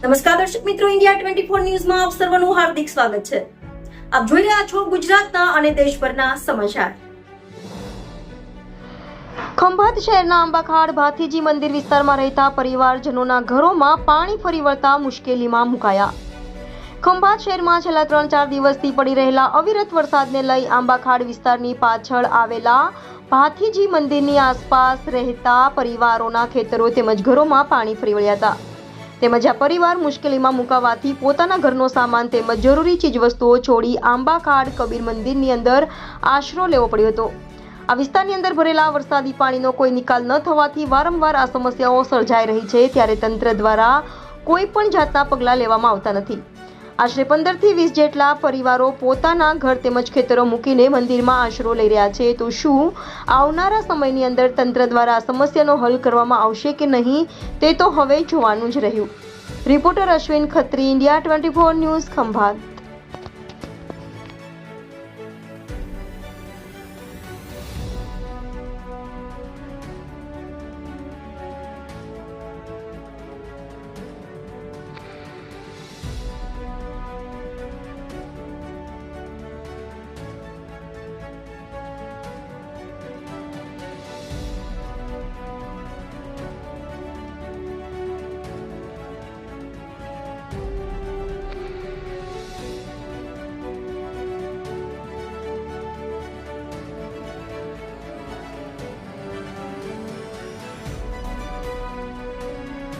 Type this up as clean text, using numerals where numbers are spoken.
નમસ્કાર દર્શક મિત્રો, ઇન્ડિયા 24 ન્યૂઝમાં આપ સર્વનું હાર્દિક સ્વાગત છે। આપ જોઈ રહ્યા છો ગુજરાતના અને દેશભરના સમાચાર। ખંભાત શહેરના આંબાખાડ ભાથીજી મંદિર વિસ્તારમાં રહેતા પરિવારજનોના ઘરોમાં પાણી ફરી વળતા મુશ્કેલીમાં મુકાયા। ખંભાત શહેરમાં છેલ્લા 3-4 દિવસથી પડી રહેલા અવિરત વરસાદને લઈ આંબાખાડ વિસ્તારની પાછળ આવેલા ભાથીજી મંદિરની આસપાસ રહેતા પરિવારોના ખેતરો તેમજ ઘરોમાં પાણી ફરી વળ્યા હતા। તેમજ આ પરિવાર મુશ્કેલીમાં મુકાવાથી પોતાના ઘરનો સામાન તેમજ જરૂરી ચીજવસ્તુઓ છોડી આંબાખાડ કબીર મંદિરની અંદર આશરો લેવો પડ્યો હતો। આ વિસ્તારની અંદર ભરેલા વરસાદી પાણીનો કોઈ નિકાલ ન થવાથી વારંવાર આ સમસ્યાઓ સર્જાઈ રહી છે, ત્યારે તંત્ર દ્વારા કોઈ પણ જાતના પગલાં લેવામાં આવતા નથી। આશરે 15 થી 20 જેટલા પરિવારો પોતાના ઘર તેમજ ખેતરો મૂકીને મંદિરમાં આશરો લઈ રહ્યા છે। તો શું આવનારા સમયની અંદર તંત્ર દ્વારા આ સમસ્યાનો હલ કરવામાં આવશે કે નહીં, તે તો હવે જોવાનું જ રહ્યું। Reporter Ashwin Khatri, India 24 news, Khambhat.